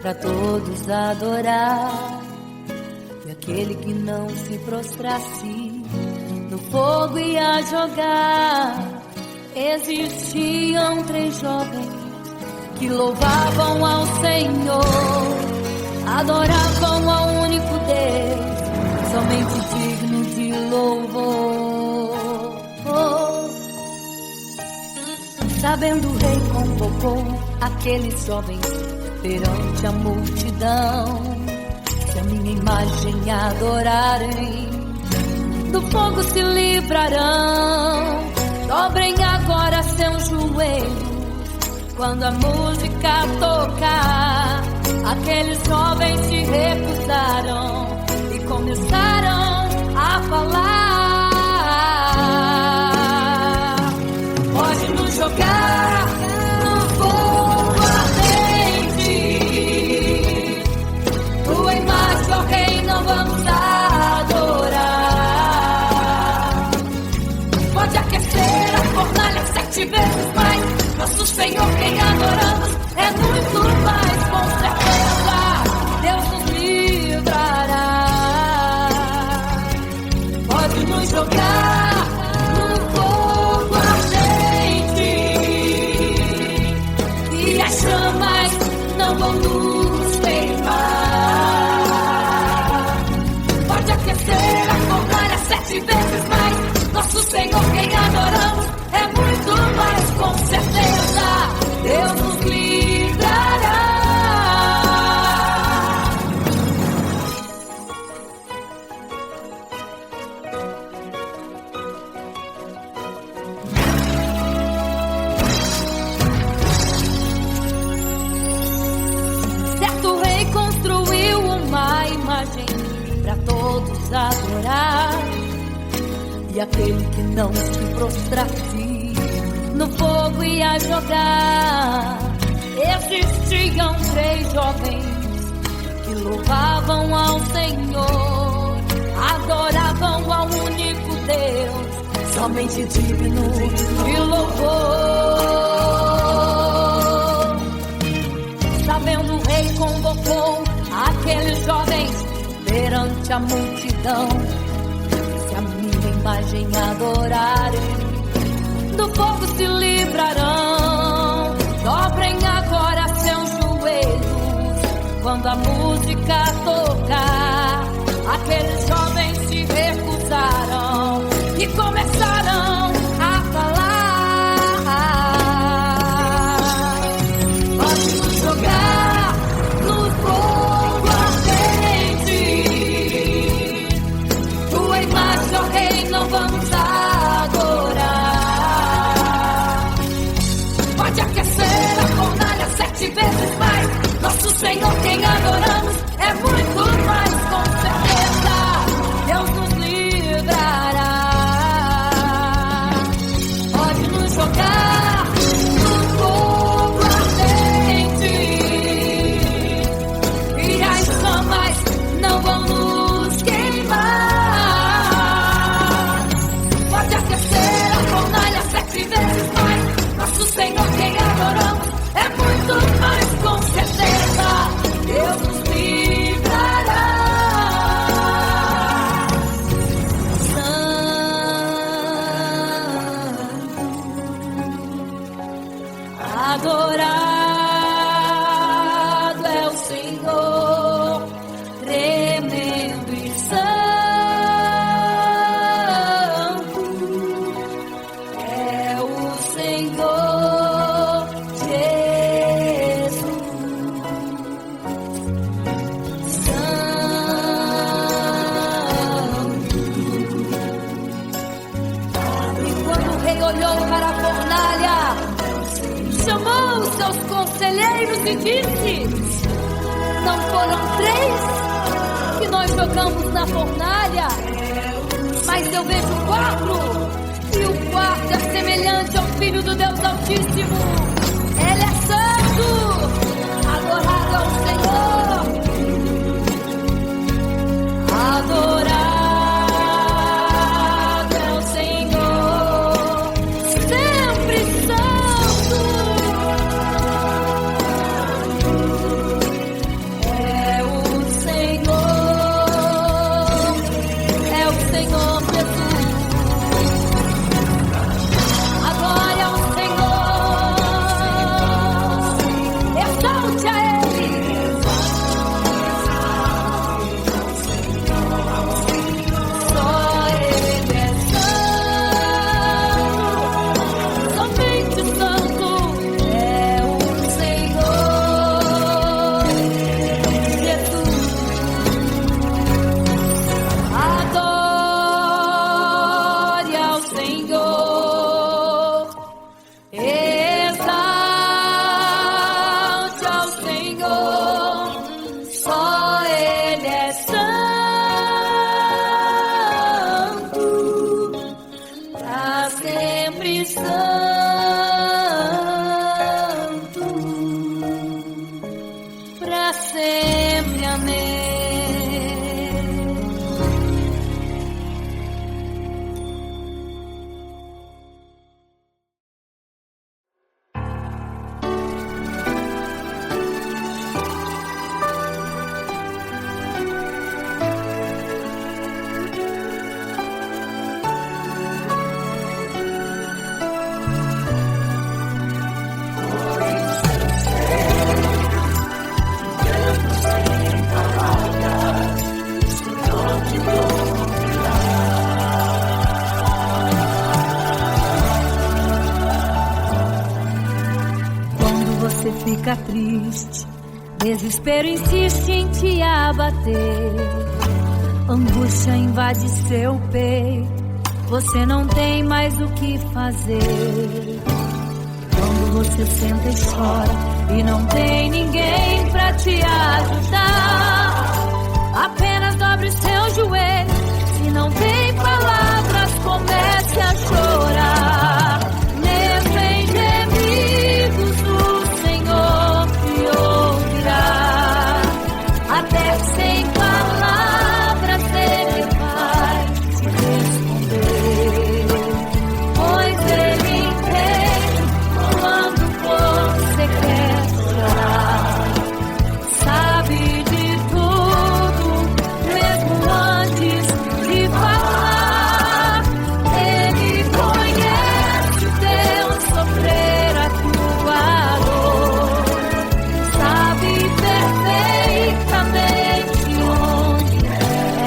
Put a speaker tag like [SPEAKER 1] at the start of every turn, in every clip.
[SPEAKER 1] para todos adorar. E aquele que não se prostrasse no fogo ia jogar. Existiam 3 jovens que louvavam ao Senhor, adoravam ao único Deus, somente digno de louvor. Sabendo o rei convocou aqueles jovens perante a multidão. Se a minha imagem adorarem, do fogo se livrarão. Dobrem agora seus joelhos quando a música tocar. Aqueles jovens se recusaram e começaram a falar. Pode nos jogar no fogo ardente, tua imagem, ó Rei, não vamos adorar. Pode aquecer a fornalha 7 vezes mais. Nosso Senhor, quem adoramos, é muito mais. Com certeza Deus nos livrará. Pode nos jogar no fogo ardente e as chamas não vão nos queimar. Pode aquecer a fornalha 7 vezes mais. Nosso Senhor, quem adoramos, é muito mais. Com certeza Deus nos livrará. Certo rei construiu uma imagem para todos adorar. E aquele que não se prostrasse no fogo ia jogar. Existiam 3 jovens que louvavam ao Senhor, adoravam ao único Deus, somente digno de louvor. Sabendo o rei convocou aqueles jovens perante a multidão. Se a minha imagem adorarem, do fogo se livrarão. Dobrem agora seus joelhos quando a música tocar. Aqueles jovens se recusaram e começaram a falar. Pode nos jogar no fogo ardente, tua imagem, ó Rei, não vamos adorar. Pode aquecer a fornalha 7 vezes mais. Nosso Senhor, quem adoramos, é muito mais. Com certeza Deus nos livrará. Pode nos jogar no fogo ardente e as chamas não vão nos queimar. Pode aquecer a fornalha 7 vezes mais. Nosso Senhor, quem adoramos, é muito mais. Com certeza Deus nos livrará. Santo, adorado é o Senhor, tremendo e santo é o Senhor Jesus. E quando o rei olhou para a fornalha, chamou os seus conselheiros e disse: não foram 3 que nós jogamos na fornalha, mas eu vejo 4, e o quarto é semelhante ao Filho do Deus Altíssimo. Ele é santo, adorado ao Senhor, adorado é o Senhor, sempre santo. Senhor, só Ele é santo, pra sempre santo, pra sempre. Amém.
[SPEAKER 2] Fica triste, desespero insiste em te abater, angústia invade seu peito, você não tem mais o que fazer. Quando você senta e chora e não tem ninguém pra te ajudar, apenas dobre os seus joelhos, se não tem palavras, comece a chorar. Mesmo em gemidos até sem palavras Ele vai te responder, pois Ele entende quando você quer chorar, sabe de tudo, mesmo antes de falar. Ele conhece o teu sofrer, a tua dor, sabe perfeitamente onde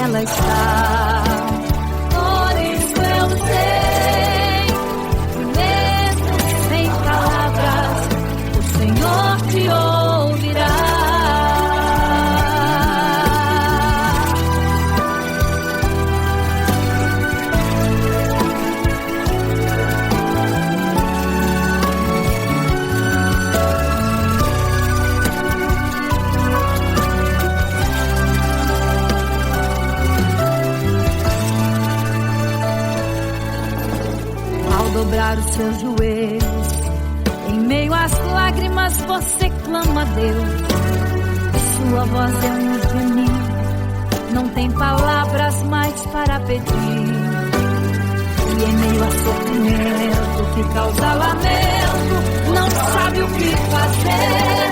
[SPEAKER 2] ela está. Por isso eu sei que mesmo sem palavras o Senhor te ouvirá. Dobrar os seus joelhos, em meio às lágrimas você clama a Deus, sua voz é um gemido, não tem palavras mais para pedir, e em meio a sofrimento que causa lamento, não sabe o que fazer.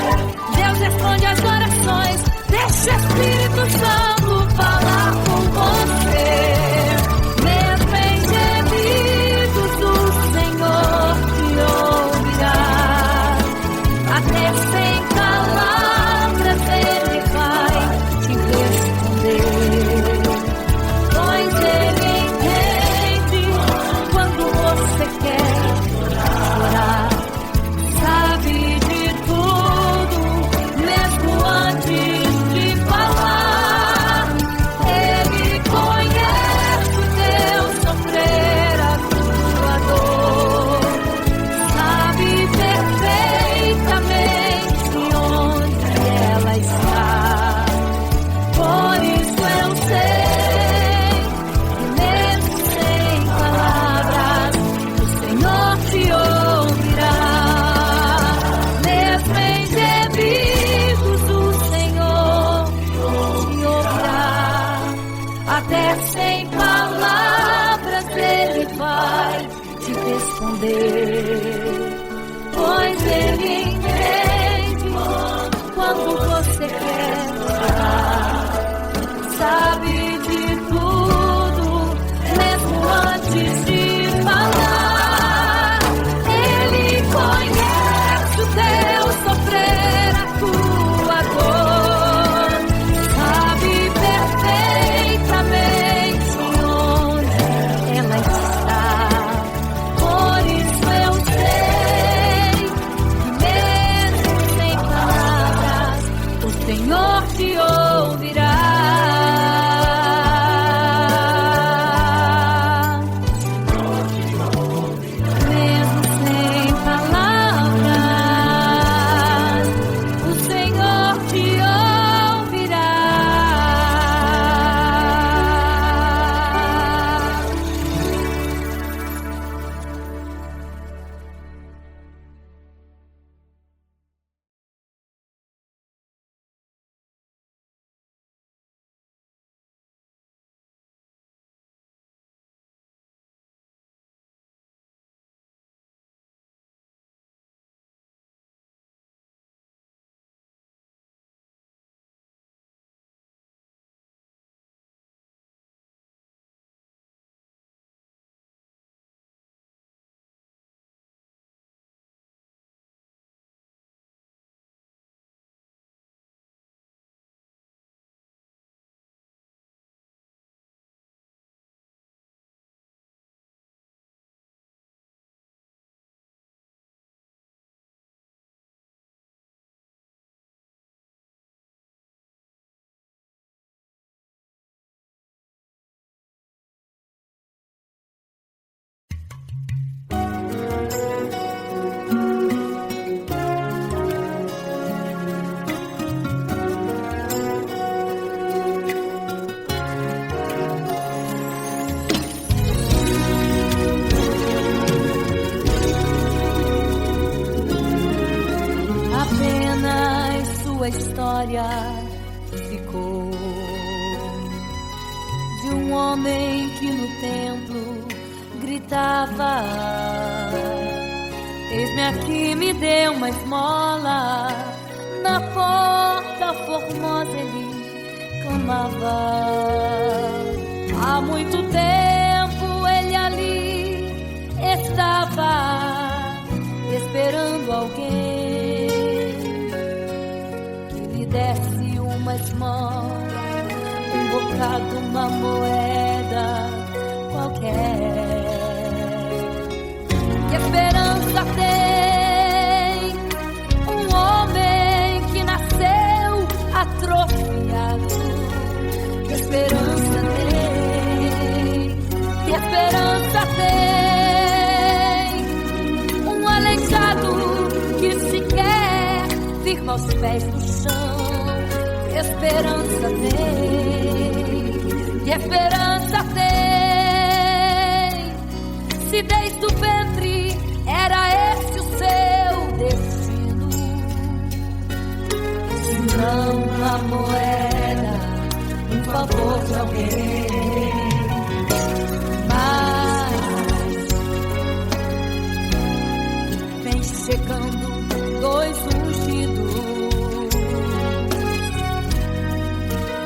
[SPEAKER 2] Deus responde às orações, deixa o Espírito Santo falar com você. Mesmo em gemidos o Senhor te ouvirá, até sem palavras Ele vai te responder, pois Ele entende quando você quer chorar, sabe de tudo, mesmo antes de falar. Ele conhece o teu sofrer, a tua dor, sabe perfeitamente onde ela está. Por isso eu sei que mesmo sem palavras o Senhor te ouvirá. Mesmo em gemidos o Senhor te ouvirá, até sem palavras Ele vai te responder, pois Ele entende quando você quer chorar, sabe de tudo, mesmo antes de falar. Ele conhece o teu sofrer, a tua dor, sabe perfeitamente onde ela está. Por isso eu sei que mesmo sem palavras o Senhor te ouvirá. Mesmo sem palavras o Senhor
[SPEAKER 1] ficou de um homem que no templo gritava: eis-me aqui, me dê uma esmola. Na porta formosa ele clamava. Há muito tempo ele ali estava esperando alguém que lhe desse uma esmola, um bocado, uma moeda qualquer. Que esperança tem um homem que nasceu atrofiado? Que esperança tem? Que esperança tem um aleijado que sequer firma os pés no chão? Que esperança tem? Que esperança tem? Se desde o ventre era esse o seu destino, se não uma moeda, um favor de alguém. Mas vem chegando dois ungidos,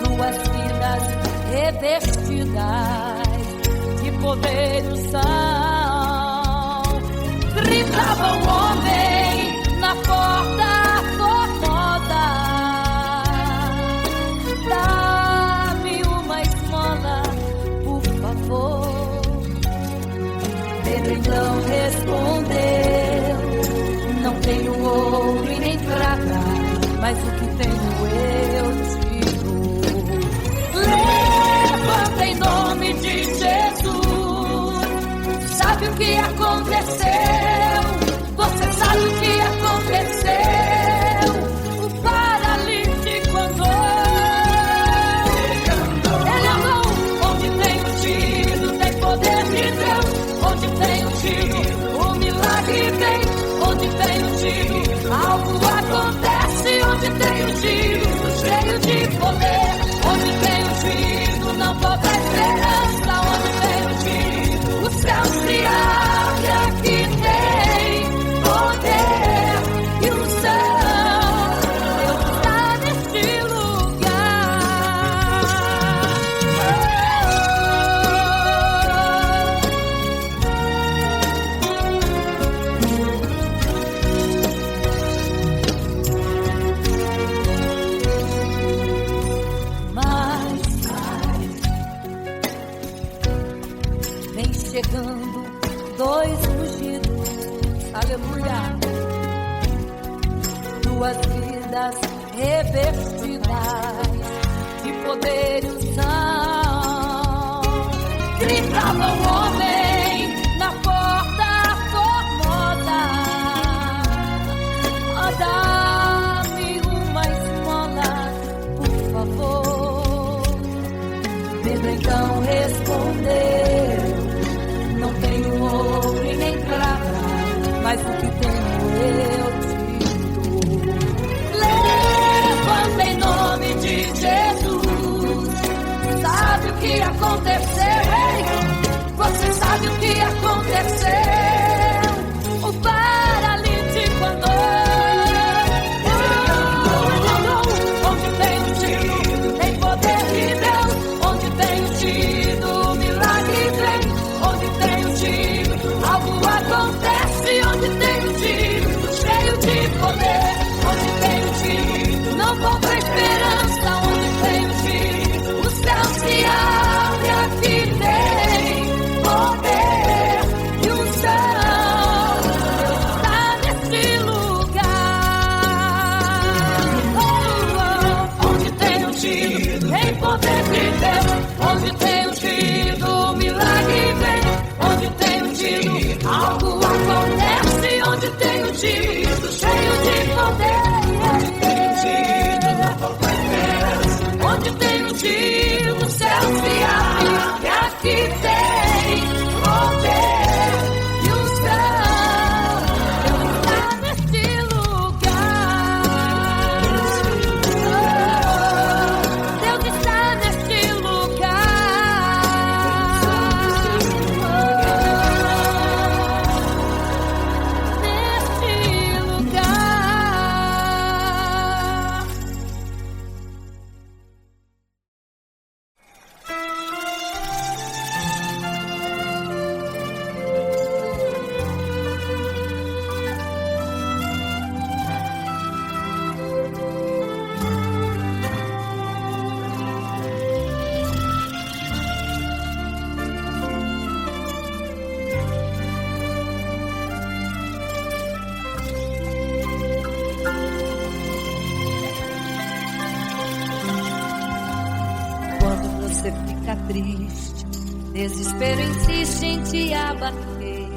[SPEAKER 1] duas vidas revestidas de poder e unção. Gritava o homem na porta formosa: dá-me uma esmola, por favor. Pedro então respondeu: não tenho ouro e nem prata, mas o que tenho eu te dou. Levanta em nome de Jesus. Sabe o que aconteceu? Você sabe o que aconteceu? O paralítico andou. Ele andou onde tem o tiro, tem poder de Deus. Onde tem o tiro, o milagre vem. Onde tem o tiro, algo acontece. Onde tem o tiro, cheio de poder. Onde tem o tiro, não falta esperança. Onde tem o tiro, o céu se abre. Aqui tem poder e unção. Deus está neste lugar. Mas vem chegando dois ungidos, aleluia, duas vidas revestidas de poder e unção. Gritava o homem na porta formosa: oh, dá-me uma esmola, por favor. Pedro então respondeu: não tenho ouro e nem prata, mas o que tenho eu te dou. Levanta em nome de Jesus. Sabe o que aconteceu? Ei, você sabe o que aconteceu? O paralítico andou. Onde tem o tiro, tem poder de Deus. Onde tem o tiro, milagre vem. Onde tem o tiro, algo acontece. Onde tem o tiro, cheio de poder. Onde tem o tiro, não falta esperança. Onde tem o tiro, o céu se abre. Aqui tem poder e unção. Deus está neste lugar. Onde tem o tiro, tem poder de Deus. Onde tem o tiro, milagre vem. Onde tem o tiro, algo acontece. Onde tem o tiro, cheio de poder. Onde tem o tiro, não falta esperança. Onde tem o tiro, o céu se abre. E aqui tem poder e unção. Deus está neste lugar. você fica triste, desespero insiste em te abater,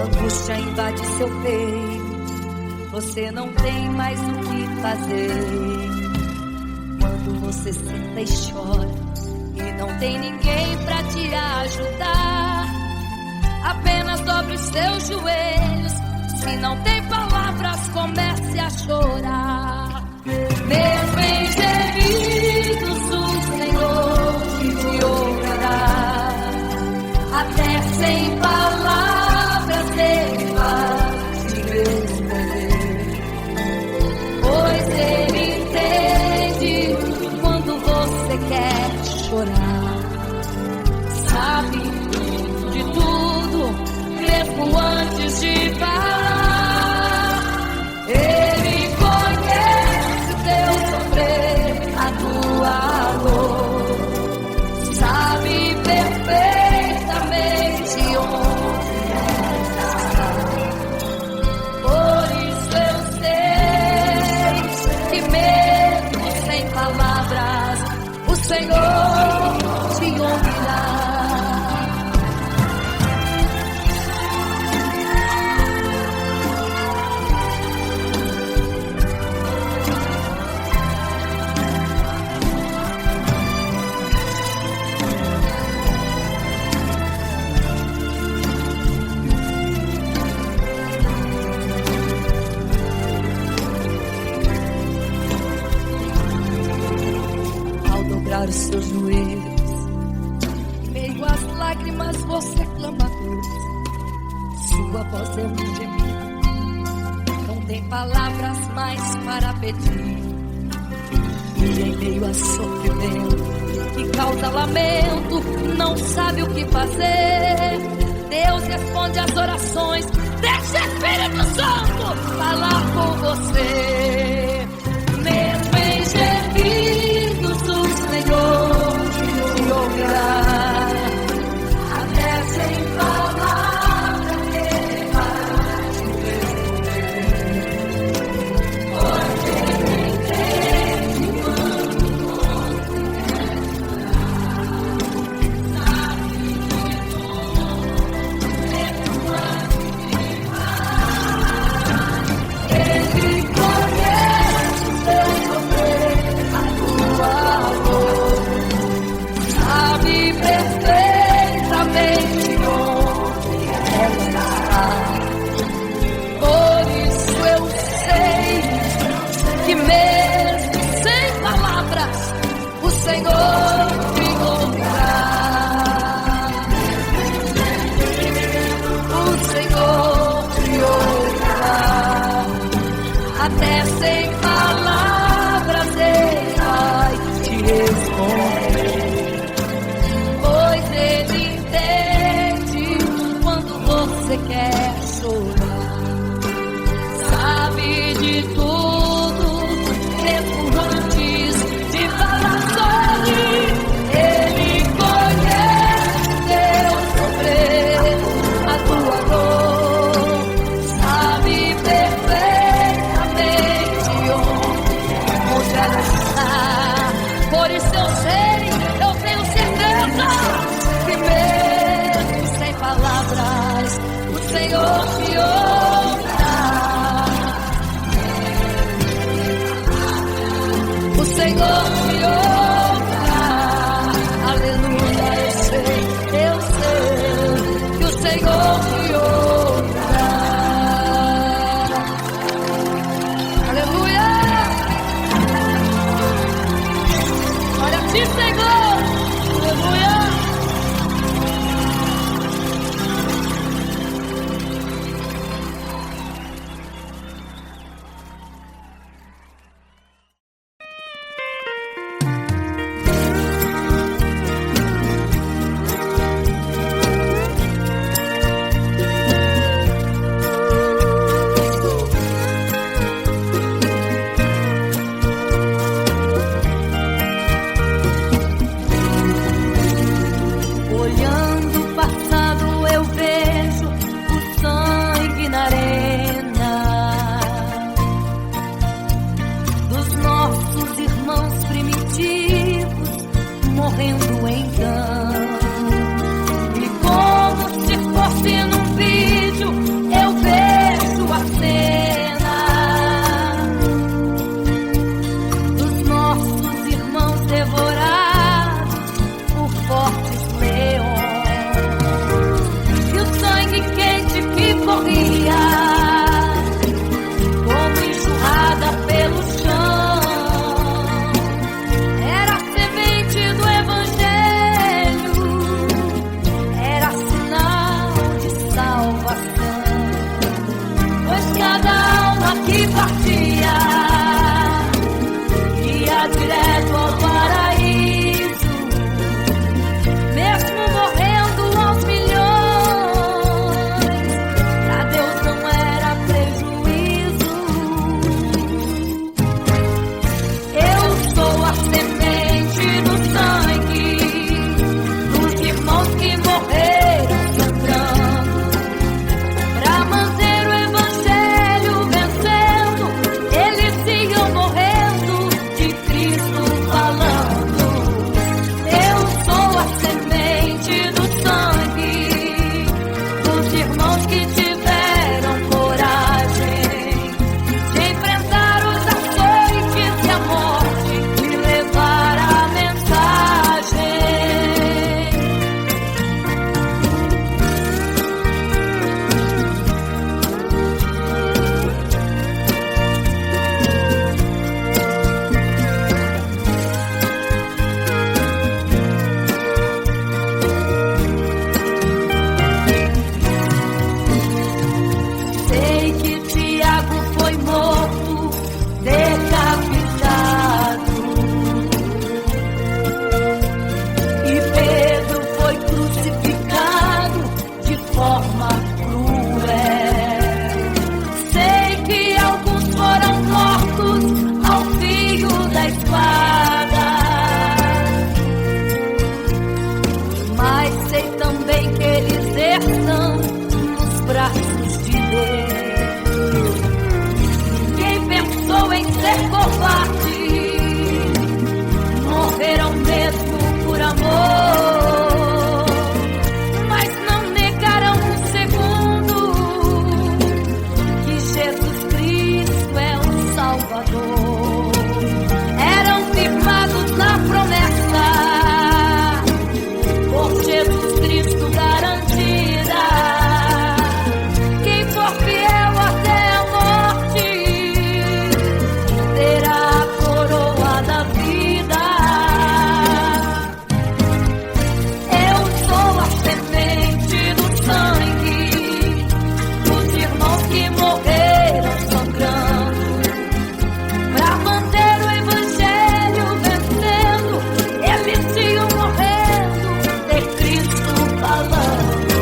[SPEAKER 1] angústia invade seu peito, você não tem mais o que fazer. Quando você senta e chora e não tem ninguém pra te ajudar, apenas dobre os seus joelhos. Se não tem palavras, comece a chorar. Mesmo em gemidos, o Senhor te ouvirá. Até sem palavras Ele vai te responder, pois Ele entende quando você quer chorar. Sabe de tudo, mesmo antes de falar. Ele conhece o teu sofrer, a tua dor. Sabe perfeitamente onde está. Por isso eu sei que mesmo sem palavras, o Senhor te ouvirá. Os seus joelhos, em meio às lágrimas você clama a Deus. Sua voz é um gemido, não tem palavras mais para pedir. E em meio a sofrimento que causa lamento, não sabe o que fazer. Deus responde às orações, deixa o Espírito Santo falar com você. Mesmo em gemidos, o Senhor te ouvirá. Até sem palavras Ele vai te responder, pois Ele entende quando você quer chorar. Sabe de tudo, mesmo antes de falar. Ele conhece o teu sofrer, a tua dor. Sabe perfeitamente onde ela está. Por isso eu sei que mesmo sem palavras, o Senhor te ouvirá. O Senhor te ouvirá. Até sem palavras Ele vai te responder, pois Ele entende quando você quer chorar. Sabe de tudo, mesmo antes de falar sobre. Ele conhece teu sofrer, a tua dor. Sabe perfeitamente onde ela está. Por isso eu sei, eu tenho certeza que mesmo sem palavras, o Senhor te ouvirá. O Senhor te ouvirá. Aleluia, eu sei que o Senhor te ouvirá. Aleluia. Olha a ti, Senhor. Aleluia. leva direto ao paraíso. Mesmo morrendo aos milhões, pra Deus não era prejuízo. Eu sou a semente do sangue dos irmãos que morreram sangrando, pra manter o evangelho vencendo. Eles iam morrendo, de Cristo falando. Eu sou a semente do sangue dos irmãos que tiveram coragem de enfrentar os açoites e a morte e levar a mensagem. Sei que Tiago foi morto, decapitado, e Pedro foi crucificado de forma cruel. Sei que alguns foram mortos ao fio da espada, mas sei também que eles estão nos braços de Deus. Quem pensou em ser covarde, morreram mesmo por amor, mas não negaram um segundo que Jesus Cristo é o Salvador. Eram firmados na promessa, por Jesus Cristo garantida. Quem for fiel até a morte terá a coroa da vida. Eu sou a semente do sangue dos irmãos que morreram sangrando, pra manter o evangelho vencendo. Eles iam morrendo, de Cristo falando.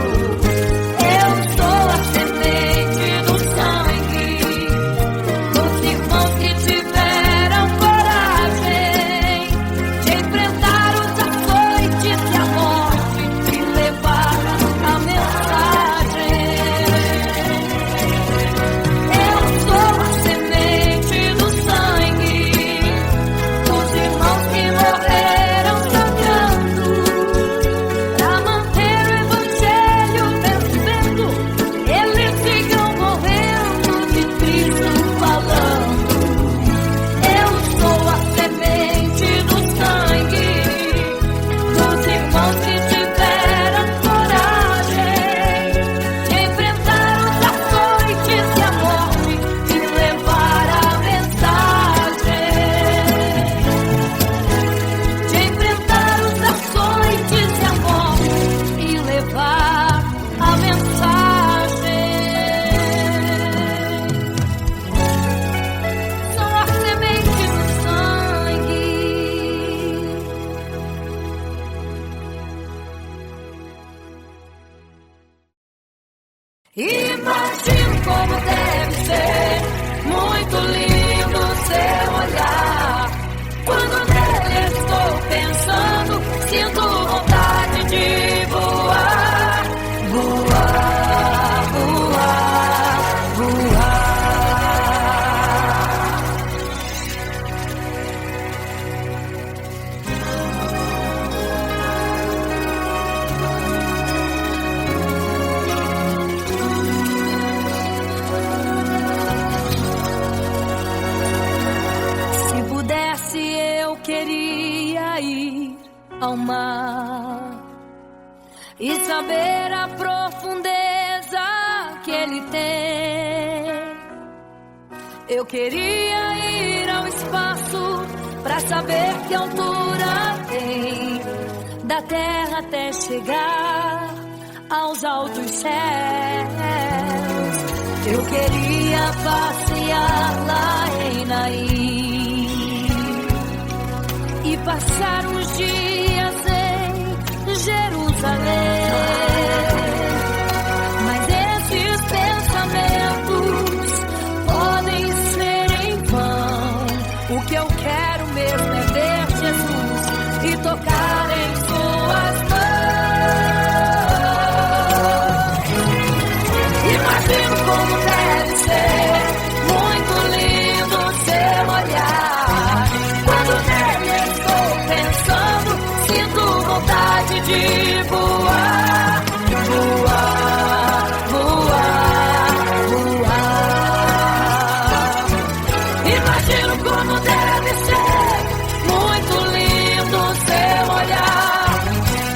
[SPEAKER 1] Eu sou a semente do sangue dos irmãos que tiveram coragem de enfrentar os açoites e a morte e levar a mensagem. Eu sou a semente do sangue dos irmãos que morreram sangrando, pra manter o evangelho vencendo. Eles iam morrendo, de Cristo falando. Eu sou a semente do sangue dos irmãos que tiveram coragem de enfrentar os açoites e a morte e levar a mensagem. De enfrentar os açoites e a morte e levar a mensagem. Sou a semente do sangue. Imagino como deve ser muito lindo seu olhar. Quando nele estou pensando, sinto vontade de voar, voar, voar, voar. Se pudesse, eu queria ir ao mar e saber a profundeza que ele tem. Eu queria ir ao espaço pra saber que altura tem, da terra até chegar aos altos céus. Eu queria passear lá em Naim passar uns dias em Jerusalém, mas esses pensamentos podem ser em vão. O que eu quero mesmo é ver Jesus e tocar em suas mãos. Imagino como deve ser muito lindo seu olhar. Quando nele estou pensando, sinto vontade de voar, voar, voar, voar. Imagino como deve ser muito lindo seu olhar.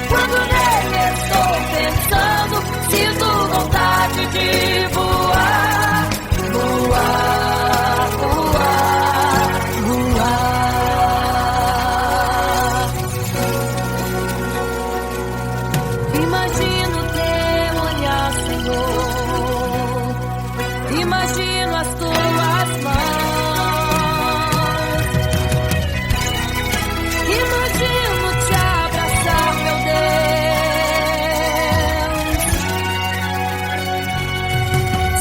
[SPEAKER 1] Quando nele estou pensando, sinto vontade de voar, voar, voar, voar. Imagino teu olhar, Senhor. Imagino as tuas mãos. Imagino te abraçar, meu Deus.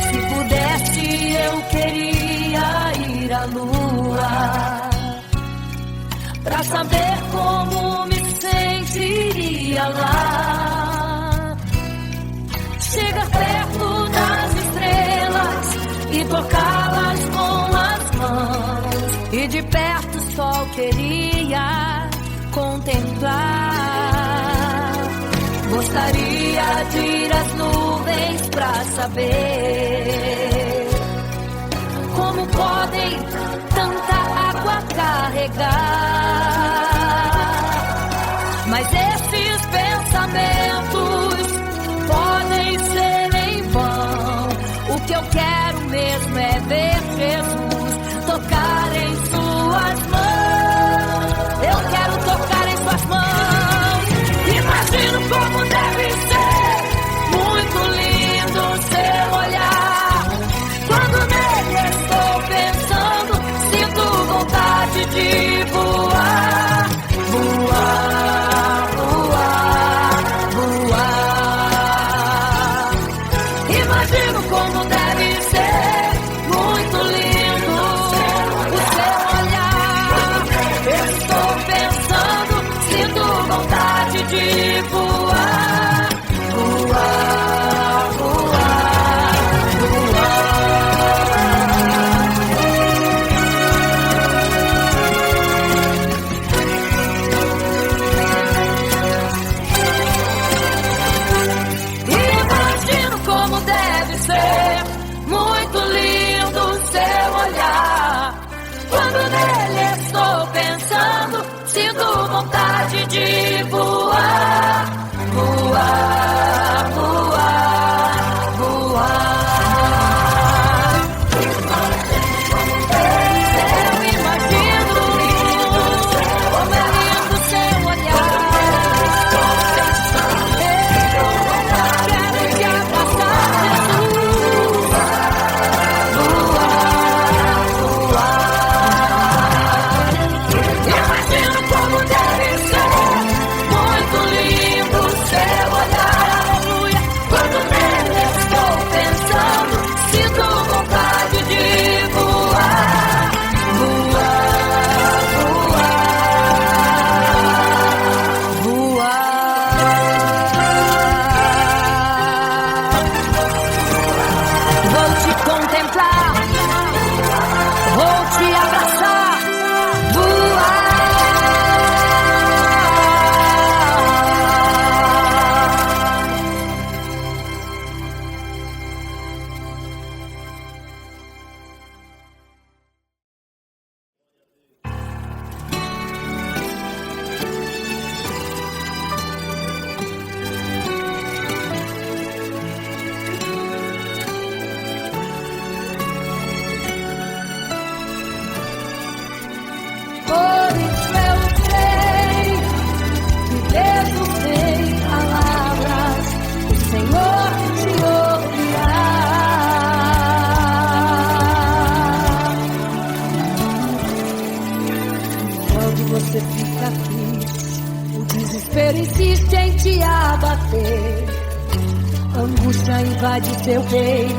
[SPEAKER 1] Se pudesse, eu queria ir à lua pra saber como me sentiria lá. Chegar perto das estrelas e tocá-las com as mãos. E de perto só queria contemplar. Gostaria de ir às nuvens pra saber como podem tanta água carregar. Mas esses pensamentos podem ser em vão. O que eu quero mesmo é ver Jesus tocar em suas mãos. Eu quero tocar em suas mãos. Imagino como deve ser muito lindo seu olhar. Quando nele estou pensando, sinto vontade de voar, voar, voar, voar. Imagino como deve ser muito lindo o seu olhar. Eu estou pensando, sinto vontade de voar, voar, voar, voar. Imagino como deve ser muito lindo o seu olhar. Quando nele estou pensando, sinto vontade de voar, voar, voar, voar. Eu imagino como é lindo seu olhar. Eu quero te abraçar, Jesus. Voar, voar. Imagino como deve ser você fica triste, o desespero insiste em te abater. Angústia invade seu peito,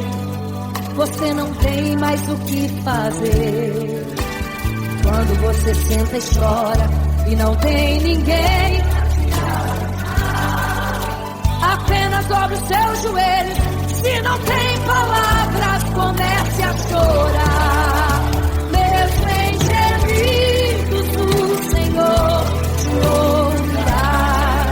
[SPEAKER 1] você não tem mais o que fazer. Quando você senta e chora e não tem ninguém, apenas dobre os seus joelhos. Se não tem palavras, comece a chorar. Mesmo em gemidos, o Senhor te ouvirá.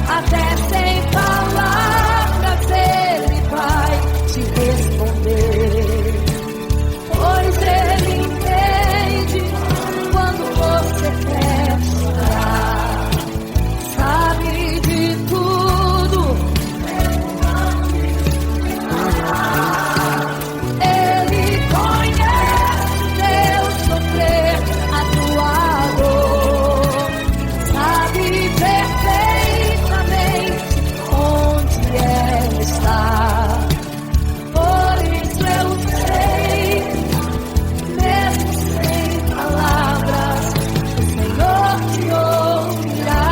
[SPEAKER 1] Até sem palavras Ele vai te responder, pois Ele entende quando você quer chorar. Sabe de tudo, Ele conhece teu sofrer, a tua dor. Sabe perfeitamente onde ela está. Por isso eu sei, mesmo sem palavras, o Senhor te ouvirá.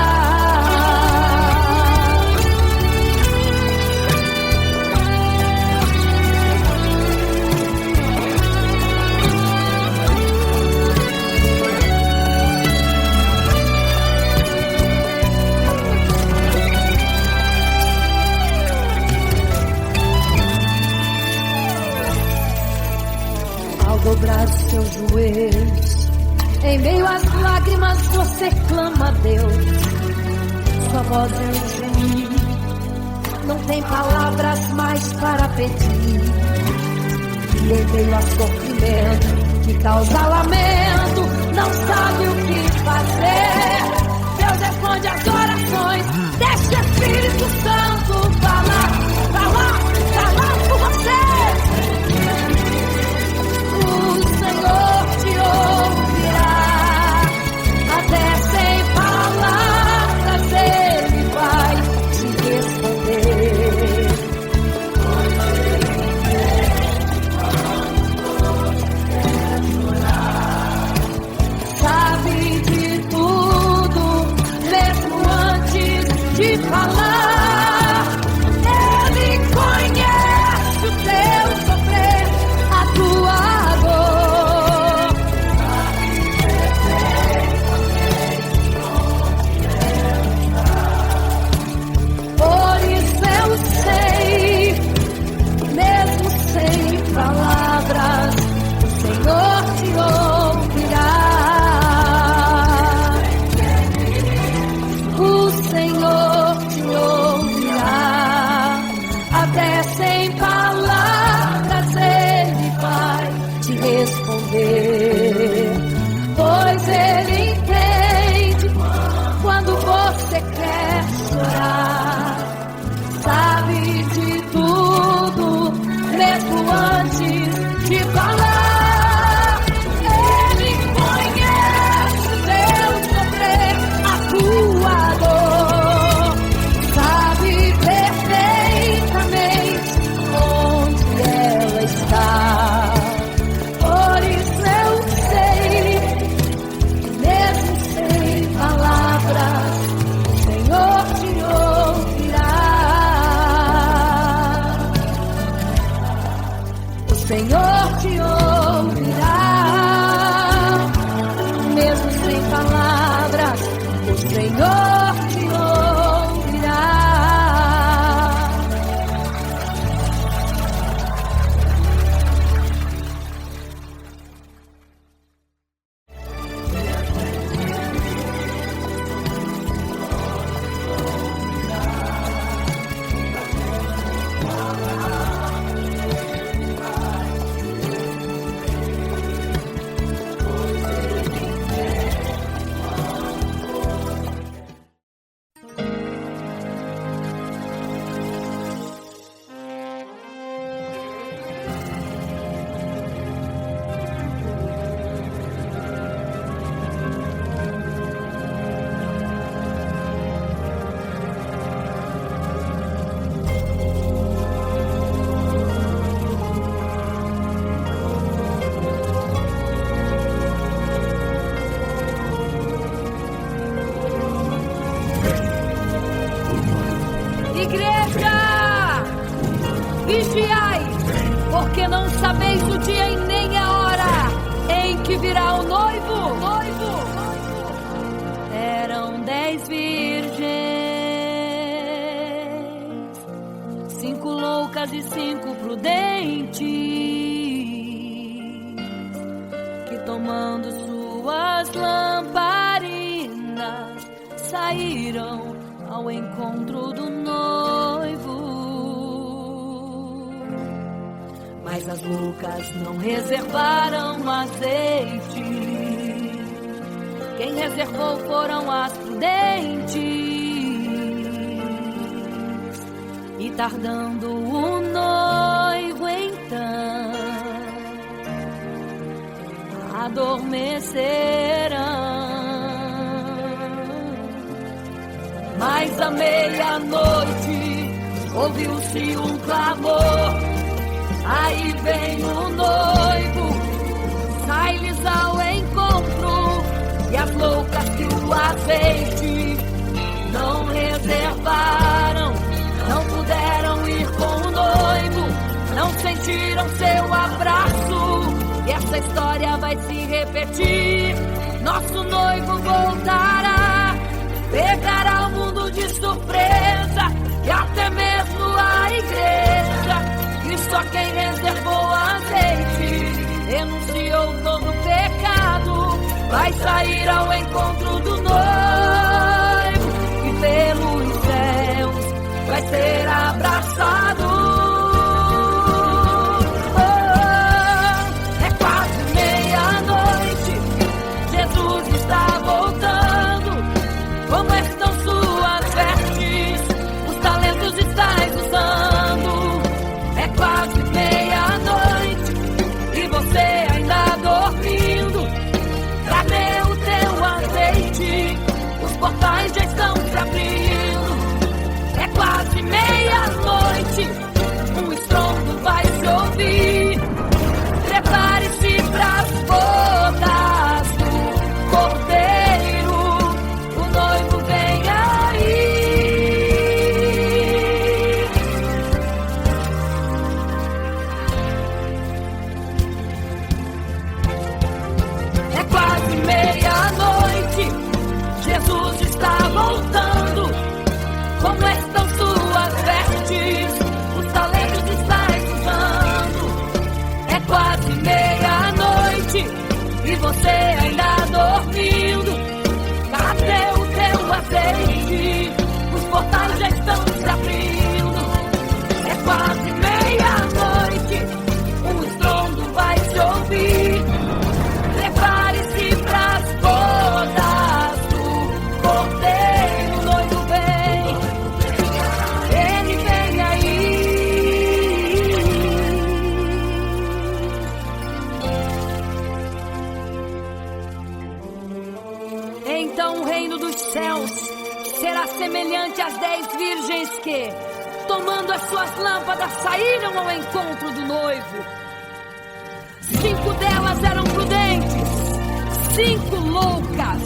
[SPEAKER 1] Ao dobrar os seus joelhos, em meio às lágrimas você clama a Deus. Sua voz é um gemido, não tem palavras mais para pedir. E em meio a sofrimento que causa lamento, não sabe o que fazer. Deus responde às orações, deixa o Espírito Santo falar por você. O Senhor te ouvirá, até sem palavras Ele vai te responder. Sabe de tudo, mesmo antes de falar. Ele conhece o teu sofrer, a tua dor. Por isso eu sei, mesmo sem palavras, o Senhor te ouvirá. O Senhor te ouvirá, até sem palavras Ele vai te responder, pois Ele entende quando você quer chorar. Sabe de tudo, mesmo antes de falar. Ele conhece o teu sofrer, a tua dor. Sabe perfeitamente onde ela está. Por isso eu sei, mesmo sem palavras, o Senhor te ouvirá. O Senhor te ouvirá, mesmo sem palavras, o Senhor te ouvirá. igreja, vigiai, porque não sabeis o dia e nem a hora em que virá o noivo. Eram 10 virgens, 5 loucas e 5 prudentes, que tomando suas lamparinas saíram ao encontro do noivo. Mas as loucas não reservaram azeite. Quem reservou foram as prudentes. E tardando o noivo então, adormecerão. Mas à meia-noite ouviu-se um clamor. Aí vem o noivo, sai-lhes ao encontro. E as loucas que o azeite não reservaram, não puderam ir com o noivo, não sentiram seu abraço. E essa história vai se repetir. Nosso noivo voltará, pegará o mundo de surpresa, e até mesmo a igreja. E só quem reservou azeite, renunciou todo o pecado, vai sair ao encontro do noivo, e pelos céus vai ser abraçado. É quase meia-noite, Jesus está voltando. Como estão suas vestes? Os talentos estáis usando. É quase meia-noite e você ainda dormindo. Cadê o teu azeite? Os portais já estão se abrindo. É quase meia-noite, um estrondo vai se ouvir. Prepare-se pras bodas do Cordeiro, o noivo vem aí. É quase meia-noite, Jesus está voltando. Como estão suas vestes? Os talentos estáis usando. É quase meia-noite e você ainda dormindo. Cadê o teu azeite? Os portais já estão se abrindo. É quase meia-noite, um estrondo vai se ouvir. Prepare-se pras bodas do Cordeiro, o noivo vem, ele vem aí. Então o reino dos céus será semelhante às 10 virgens que, tomando as suas lâmpadas, saíram ao encontro do noivo. 5 delas eram prudentes, 5 loucas.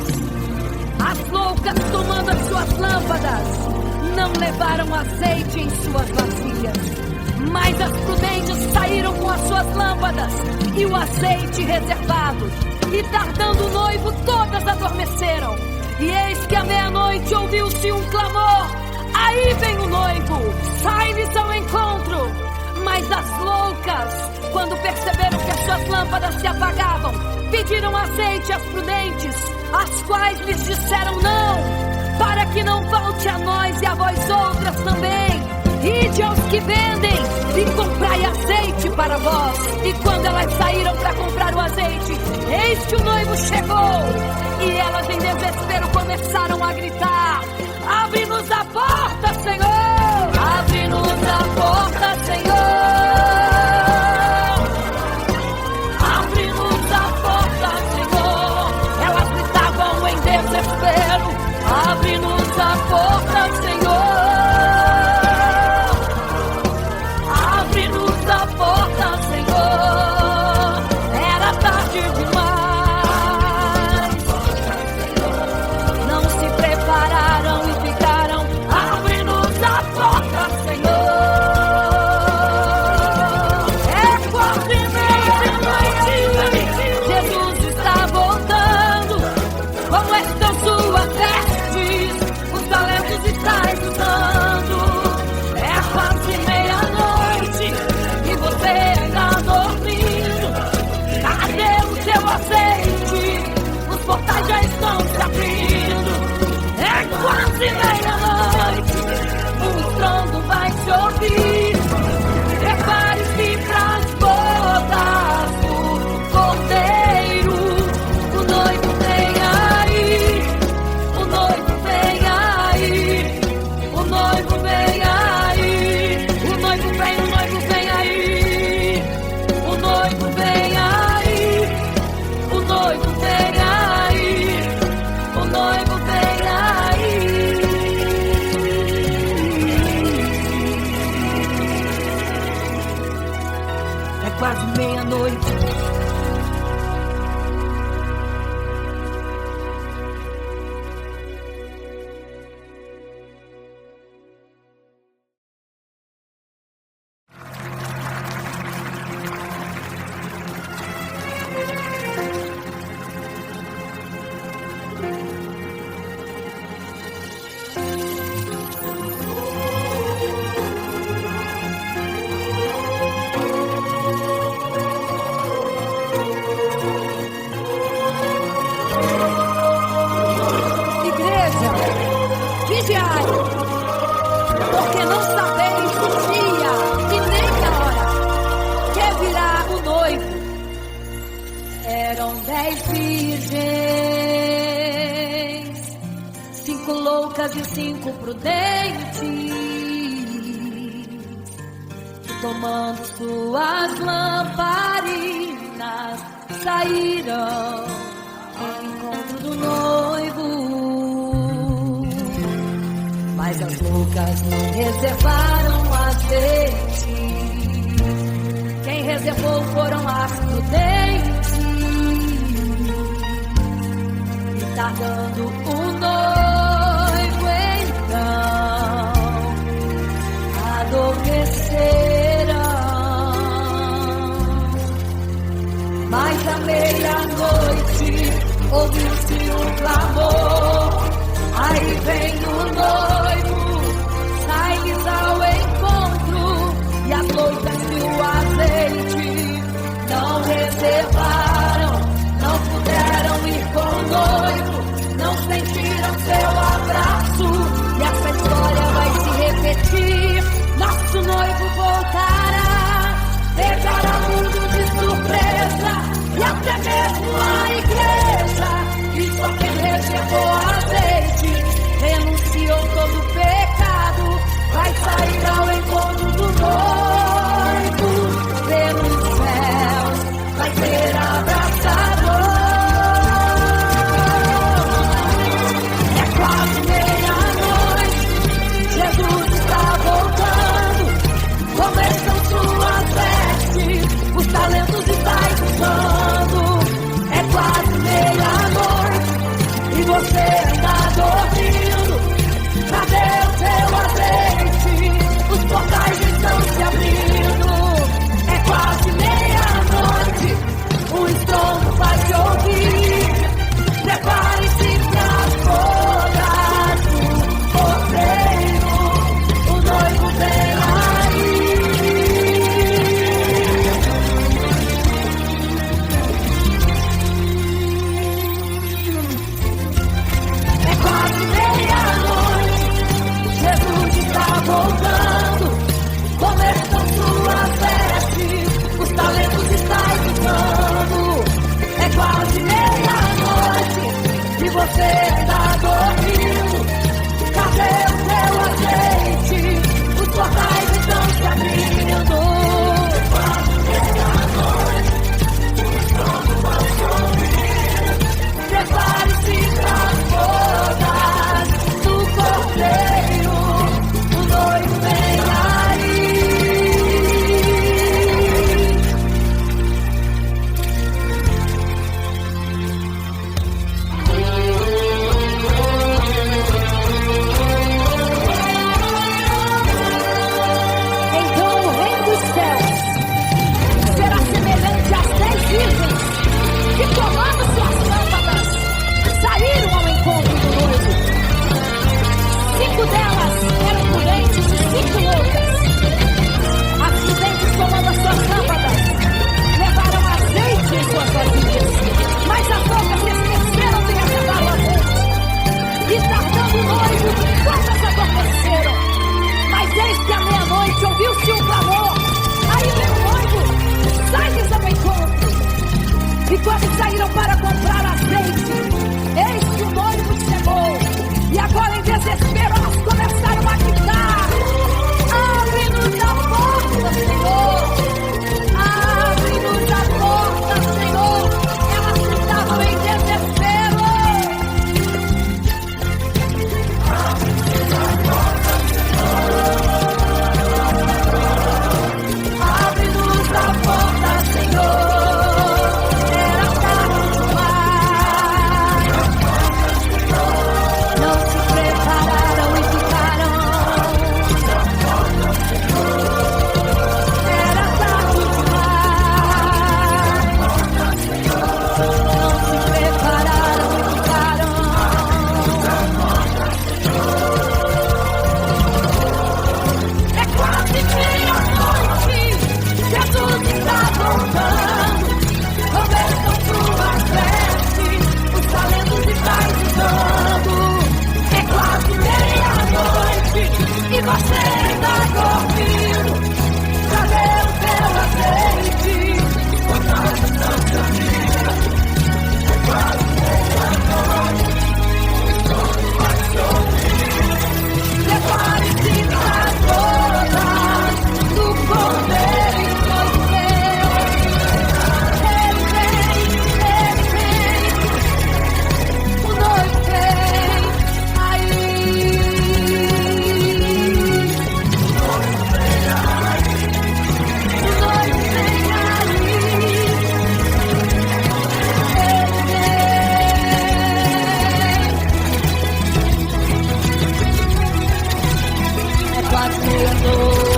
[SPEAKER 1] As loucas, tomando as suas lâmpadas, não levaram azeite em suas vasilhas. Mas as prudentes saíram com as suas lâmpadas e o azeite reservado. E tardando o noivo, todas adormeceram. E eis que à meia-noite ouviu-se um clamor. Aí vem o noivo, sai-lhes ao encontro. Mas as loucas, quando perceberam que as suas lâmpadas se apagavam, pediram azeite às prudentes, as quais lhes disseram não, para que não falte a nós e a vós outras também. Ide aos que vendem e comprai azeite para vós. E quando elas saíram para comprar o azeite, eis que o noivo chegou. E elas em desespero começaram a gritar: abre-nos a porta, Senhor! Abre-nos a porta, Senhor! Abre-nos a porta, Senhor! Elas gritavam em desespero: abre-nos a porta, Senhor! Abre-nos a porta, Senhor! Era tarde demais. Não se prepararam e ficaram: abre-nos a porta! suas vestes, os talentos estás usando. É quase meia-noite e você ainda dormindo. Cadê o seu azeite? Os portais já estão se abrindo. É quase meia-noite, o estrondo vai te ouvir. Prepare-se pras bodas do Cordeiro. O noivo vem aí, o noivo vem aí, o noivo vem aí, o noivo vem aí, o noivo vem aí, o noivo vem aí, o noivo vem aí. É quase meia-noite. Igreja, vigiai, porque não sabeis o dia e nem a hora que virá o noivo. Eram 10 virgens, 5 loucas e 5 prudentes, tomando suas lamparinas, saíram ao encontro do noivo. Mas as loucas não reservaram azeite. Quem reservou foram as prudentes. E tardando o noivo então adormeceram. Mas à meia-noite ouviu-se um clamor. Aí vem o noivo, sai-lhes ao encontro. E as loucas e o azeite não reservaram, não puderam ir com o noivo, não sentiram seu abraço. E essa história vai se repetir. Nosso noivo voltará, pegará o mundo de surpresa, e até mesmo a igreja. E só quem reservou azeite, renunciou todo pecado, vai sair ao encontro do noivo. Pelos céus vai ser abraçador. É quase meia-noite, Jesus está voltando. E quando saíram para comprar azeite, eis que o noivo chegou. E agora em desespero elas começaram a gritar: abre-nos a porta, Senhor! Abre-nos a porta, Senhor! Elas estavam em desespero. Abre-nos a porta, Senhor! Abre-nos a porta, Senhor! Era tarde demais. Não se prepararam e ficaram. Era tarde demais. Não se prepararam e ficaram. É quase meia-noite. Jesus está voltando. Conversam suas vestes. Os talentos estão dizendo. É quase meia-noite. E você está dormindo. Cadê o seu azeite? Prepare-se para todas do Cordeiro Noivo. Ele vem, o noivo vem aí. O noivo vem aí. É quase meia-noite.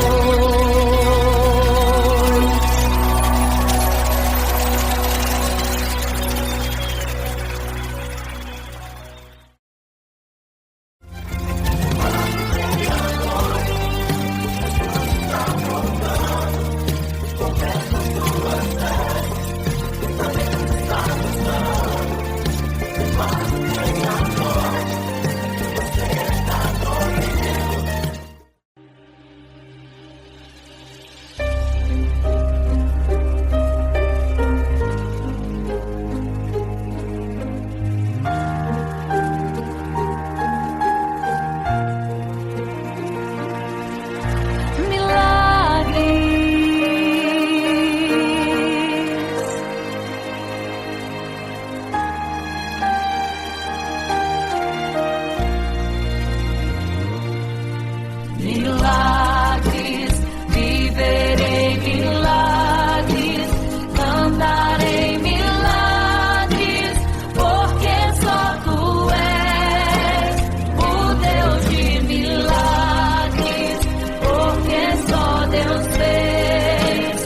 [SPEAKER 1] Milagres, viverei milagres, cantarei milagres, porque só tu és o Deus de milagres, porque só Deus fez,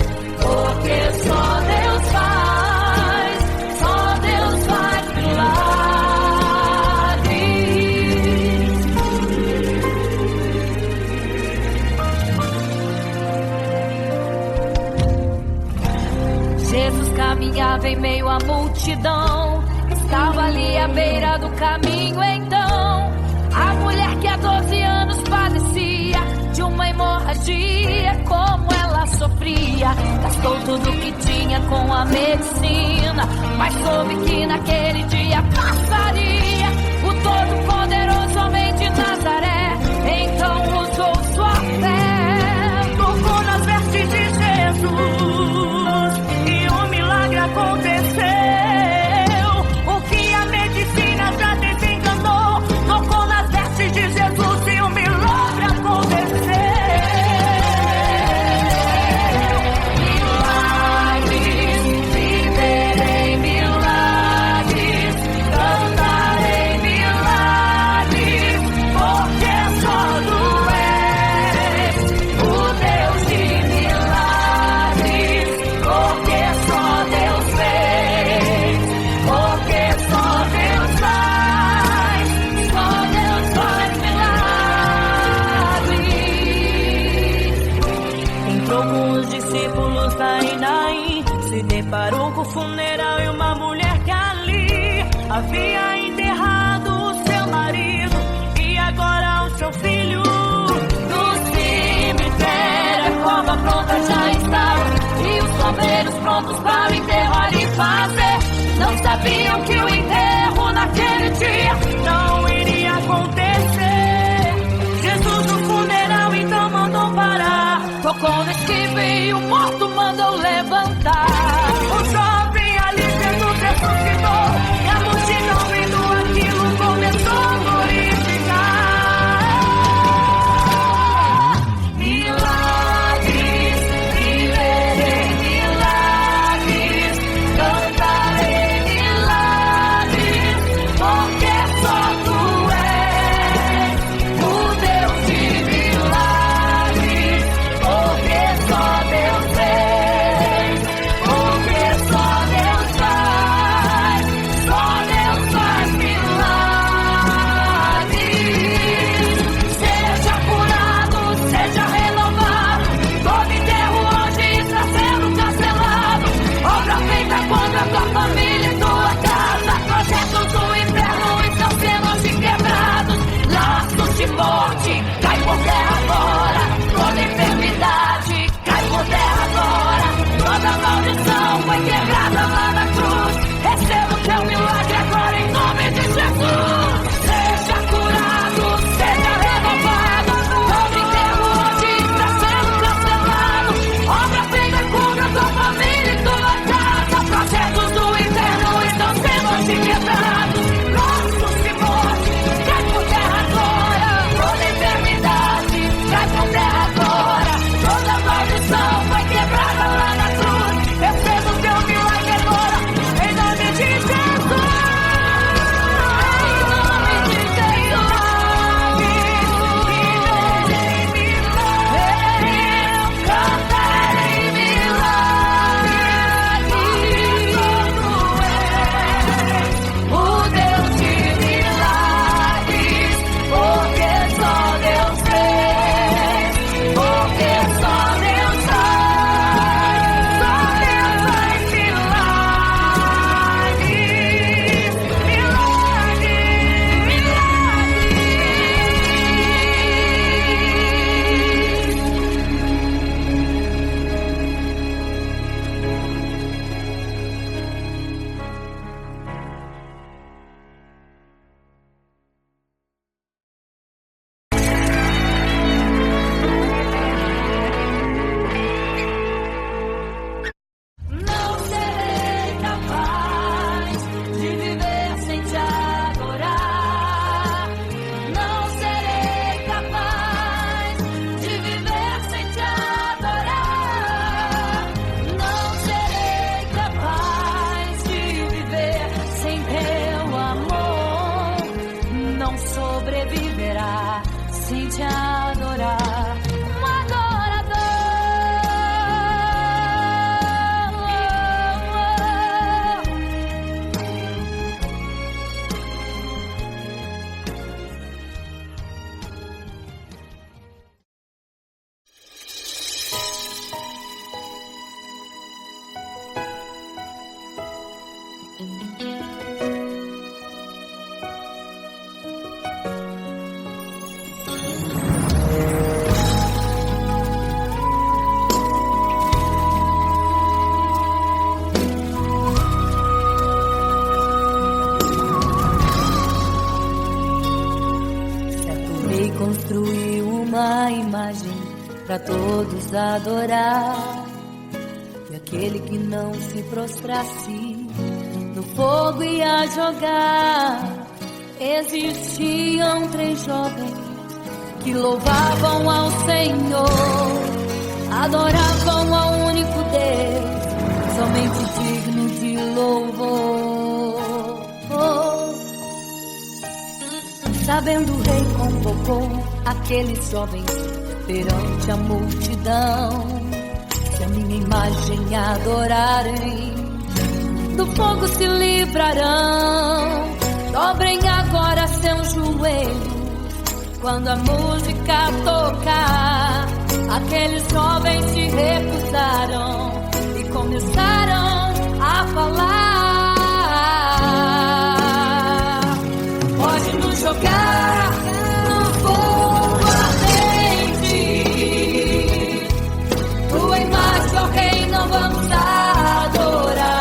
[SPEAKER 1] porque só Deus faz milagres. Jesus caminhava em meio à multidão, estava ali à beira do caminho. Então, a mulher que há 12 anos padecia de uma hemorragia, como ela sofria, gastou tudo o que tinha com a medicina, mas soube que naquele dia passaria o Todo-Poderoso homem de Nazaré. Então usou sua fé, tocou nas vestes de Jesus, e um milagre aconteceu. O que a medicina já desenganou, tocou nas vestes de Jesus e um milagre aconteceu. Milagres, viverei milagres, cantarei milagres, porque só tu és o Deus de milagres, porque só Deus fez, porque só Deus faz milagres. Entrou com os discípulos em Naim, se deparou com o funeral e uma mulher que ali havia enterrado o seu marido e agora o seu filho. No cemitério a cova pronta já estava e os coveiros prontos para enterrar e fazer sabiam que o enterro naquele dia não iria acontecer. Jesus no funeral então mandou parar, tocou no esquife e o morto mandou levantar. O jovem ali Jesus ressuscitou e a multidão vendo aquilo começou a glorificar. Milagres, viverei milagres, cantarei milagres, porque só tu és o Deus de milagres, porque só Deus és, porque só Deus faz milagres. Seja curado, seja renovado, todo enterro hoje está sendo cancelado. Obra feita contra a tua família e tua casa, projetos do inferno estão sendo hoje quebrados. Laços de morte cai por terra agora, toda enfermidade cai por terra agora, toda maldição foi quebrada lá na cruz. Receba o teu milagre agora em nome de Jesus. Seja curado, seja renovado, todo enterro hoje está sendo cancelado. Obra feita contra a tua família e tua casa, projetos do inferno estão sendo hoje quebrados. Laços de morte cai por terra agora, toda enfermidade cai por terra agora, toda maldição foi quebrada lá na cruz. Receba o teu milagre agora em nome de Jesus. Não serei capaz de viver sem te adorar. Não serei capaz de viver sem te adorar. Não serei capaz de viver sem teu amor. Não sobreviverá sem te adorar. Um adorador. Certo rei construiu uma imagem para todos adorar, e aquele que não se prostrasse no fogo ia jogar. Existiam 3 jovens que louvavam ao Senhor, adoravam ao único Deus, somente digno de louvor. Sabendo o rei convocou aqueles jovens perante a multidão. Se a minha imagem adorarem, do fogo se livrarão. Dobrem agora seus joelhos quando a música tocar. Aqueles jovens se recusaram e começaram a falar. Pode nos jogar no fogo ardente, tua imagem, ó rei, não vamos adorar.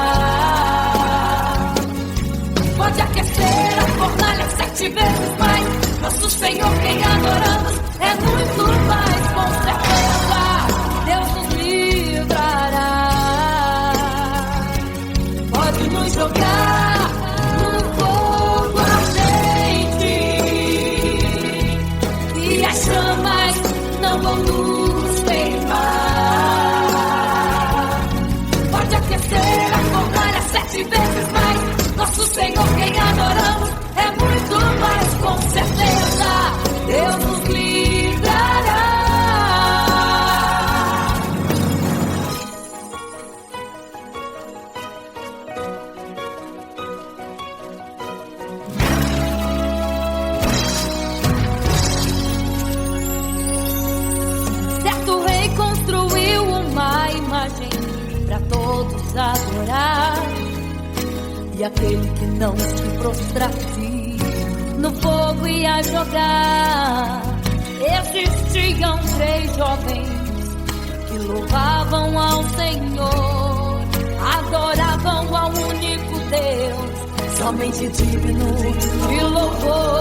[SPEAKER 1] 7 vezes mais. Nosso Senhor, quem adoramos, é muito mais, com certeza. Deus nos livrará. Pode nos jogar no fogo ardente e as chamas não vão nos queimar. Pode aquecer a fornalha 7 vezes mais. Nosso Senhor, quem adoramos, é muito mais, com certeza. Deus nos livrará. Certo rei construiu uma imagem para todos adorar. E aquele que não se prostrasse no fogo ia jogar. Existiam 3 jovens que louvavam ao Senhor, adoravam ao único Deus, somente digno de louvor.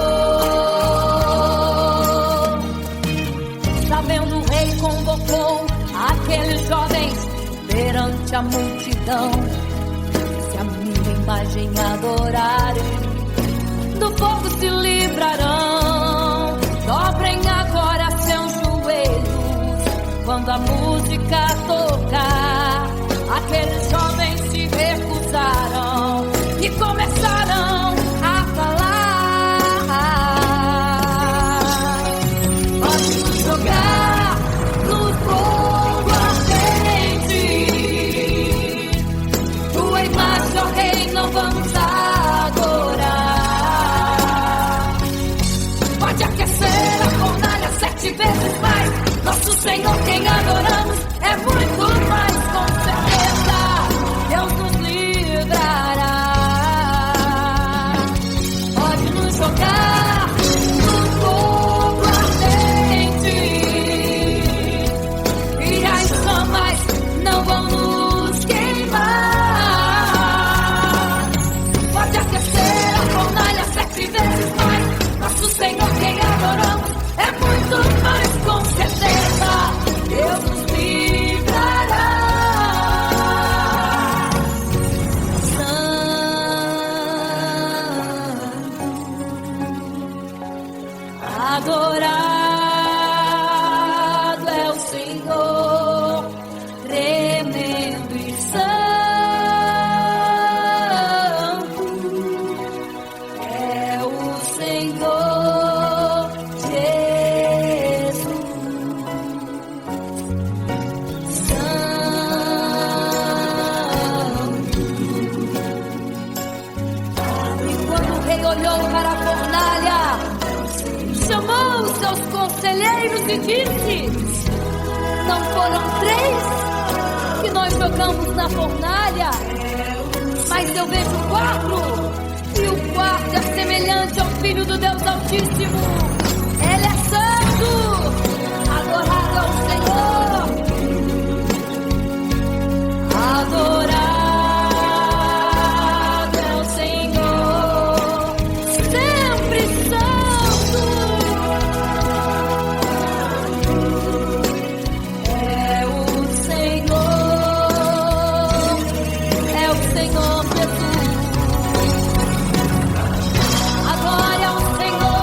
[SPEAKER 1] Sabendo, o rei convocou aqueles jovens perante a multidão. Imagem adorarem, do fogo se livrarão. Dobrem agora seus joelhos quando a música tocar. Aqueles jovens se recusaram e começaram a falar. Pode nos jogar no fogo ardente. Tua imagem, ó Rei, não vamos adorar. Pode aquecer a fornalha 7 vezes mais. Nosso Senhor, quem adoramos, é muito mais, com certeza. Deus nos livrará. Pode nos jogar no fogo ardente e as chamas não vão nos queimar. Pode aquecer a fornalha 7 vezes mais. Nosso Senhor, quem adoramos, é muito mais, com certeza. Deus nos livrará. Adorado é o Senhor, tremendo e santo. É o Senhor Jesus. Santo. E quando o rei olhou para a fornalha, chamou os seus conselheiros e disse: não foram 3 que nós jogamos na fornalha, mas eu vejo 4, e o quarto é semelhante ao Filho do Deus Altíssimo. Ele é santo, adorado ao Senhor, adorado é o Senhor, sempre santo. É o Senhor Jesus. A glória ao Senhor.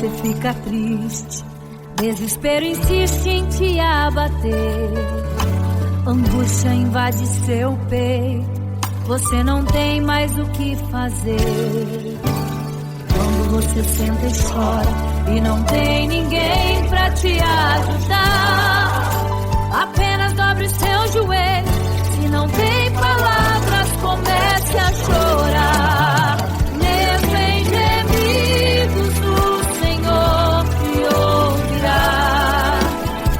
[SPEAKER 2] você fica triste, desespero insiste em te abater, angústia invade seu peito, você não tem mais o que fazer. Quando você senta e chora e não tem ninguém pra te ajudar, apenas dobre seu joelho. Se não tem palavras, comece a chorar. Mesmo em gemidos, o Senhor te ouvirá.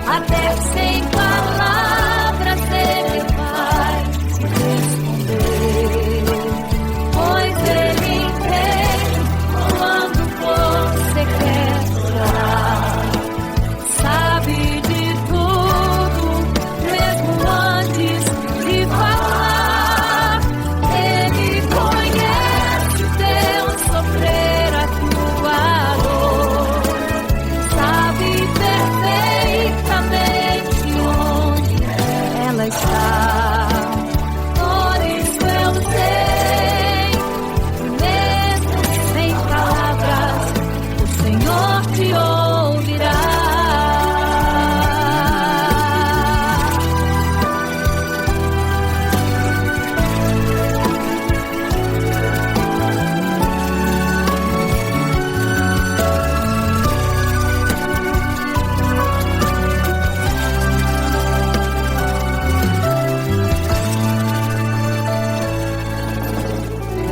[SPEAKER 2] Até sem palavras Ele vai te responder, pois Ele entende quando você quer chorar. Sabe de tudo, mesmo antes de falar. Ele conhece o teu sofrer, a tua dor. Sabe perfeitamente onde ela está. Por isso eu sei que mesmo sem palavras, o Senhor te ouvirá.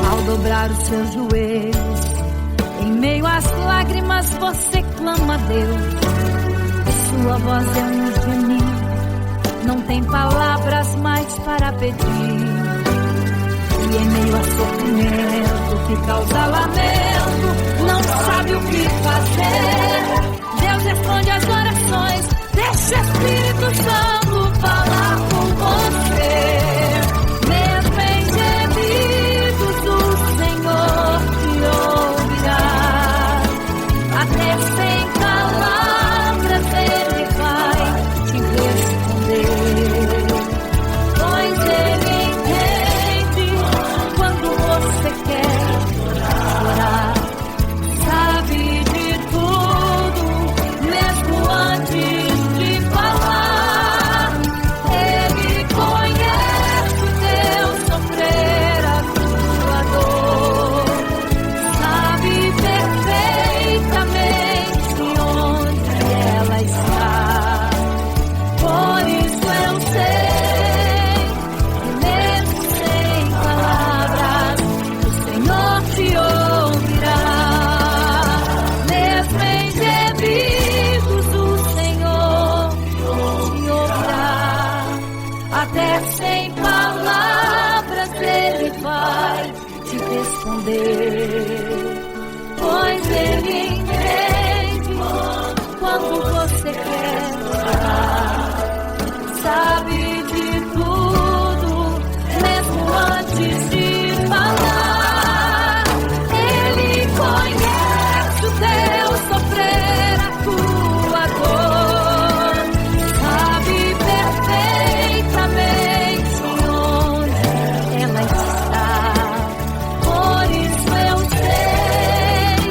[SPEAKER 2] Ao dobrar os seus joelhos, em meio às lágrimas você clama a Deus. Sua voz é um gemido, não tem palavras mais para pedir. E em meio a sofrimento que causa lamento, não sabe o que fazer. Deus responde às orações, deixa o Espírito Santo falar com você. Mesmo em gemidos, o Senhor te ouvirá. Até sem palavras Ele vai te responder, pois Ele entende quando você quer chorar. Sabe de tudo, mesmo antes de falar. Ele conhece o teu sofrer, a tua dor. Sabe perfeitamente onde ela está. Por isso eu sei que mesmo sem palavras, o Senhor te ouvirá. Mesmo em gemidos, o Senhor te ouvirá. Até sem palavras Ele vai te responder, pois Ele entende quando você quer chorar. Sabe de tudo, mesmo antes de falar. Ele conhece o teu sofrer, a tua dor. Sabe perfeitamente onde ela está. Por isso eu sei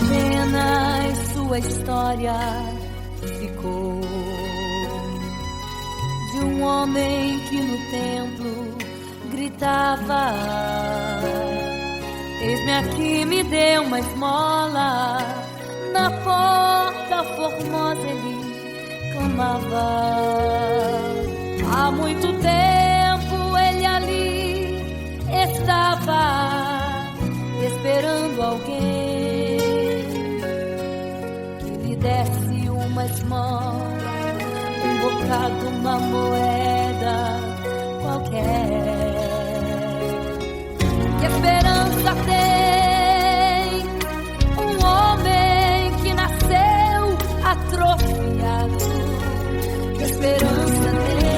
[SPEAKER 2] Apenas sua história ficou de um homem que no templo gritava: eis-me aqui, me dê uma esmola. Na porta formosa ele clamava. Há muito tempo ele ali estava esperando alguém que lhe desse uma esmola, um bocado, uma moeda qualquer. Que esperança tem um homem que nasceu atrofiado? Que esperança tem?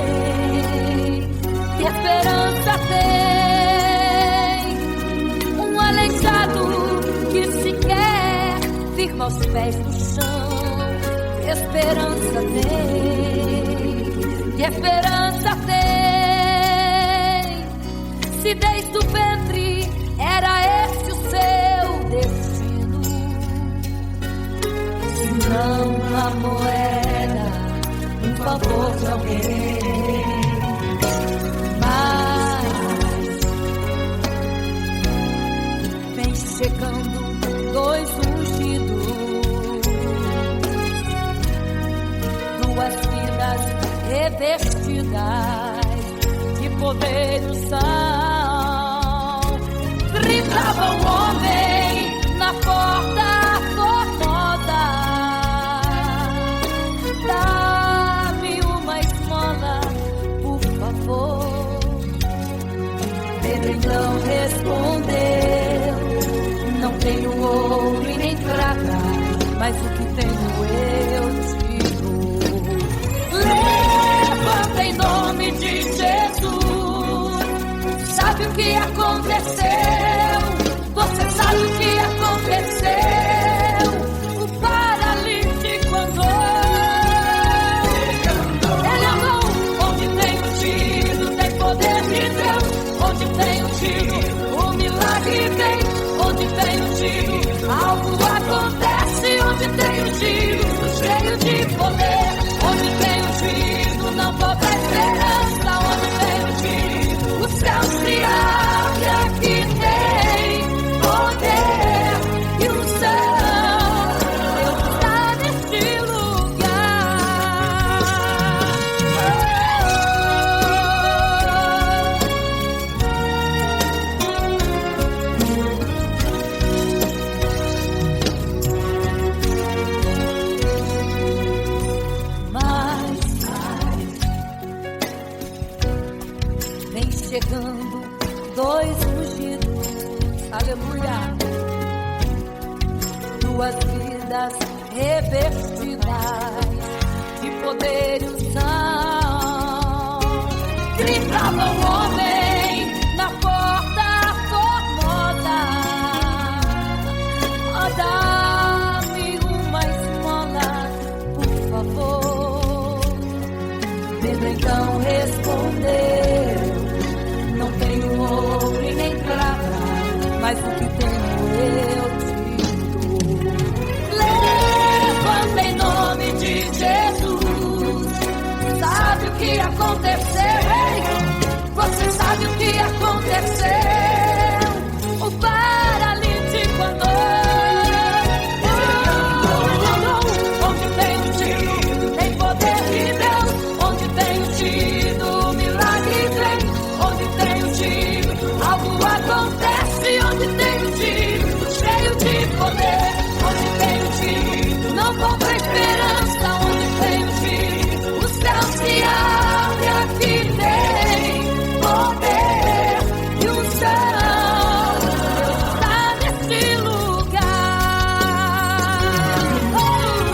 [SPEAKER 2] Que esperança tem um aleijado que sequer firma os pés no chão? Que esperança tem? Que esperança tem? Se desde o ventre era esse o seu destino, se não uma moeda, um favor de alguém. Mas vem chegando dois ungidos, duas vidas revestidas de poder do sal. Gritava um homem na porta formosa: dá-me uma esmola, por favor. Pedro então respondeu: não tenho ouro e nem prata, mas o que tenho eu te dou. Levanta em nome de Jesus. Sabe o que aconteceu? Você sabe o que aconteceu? O paralítico andou. Ele andou onde tem um tiro, tem poder de Deus. Onde tem um tiro, o milagre vem. Onde tem um tiro, algo acontece. Onde tem um tiro, cheio de poder. Onde tem um tiro, não falta esperança. Onde tem um tiro, o céu se abre. Aqui tem poder e o céu está neste lugar. Mas vem chegando dois ungidos, aleluia, duas vidas revestidas de poder e unção. Gritava um homem na porta formosa: oh, dá-me uma esmola, por favor. Pedro então respondeu: não tenho ouro e nem prata, mas o que tenho eu te dou. Levanta em nome de Jesus. Sabe o que aconteceu? Você sabe o que aconteceu? O paralítico andou. Ele andou onde tem um tiro, tem poder de Deus. Onde tem um tiro, milagre vem. Onde tem um tiro, algo acontece. Onde tem um tiro, cheio de poder. Onde tem um tiro, não falta esperança. Onde tem um tiro, o céu se abre. Aqui tem poder e o céu está neste lugar. Oh,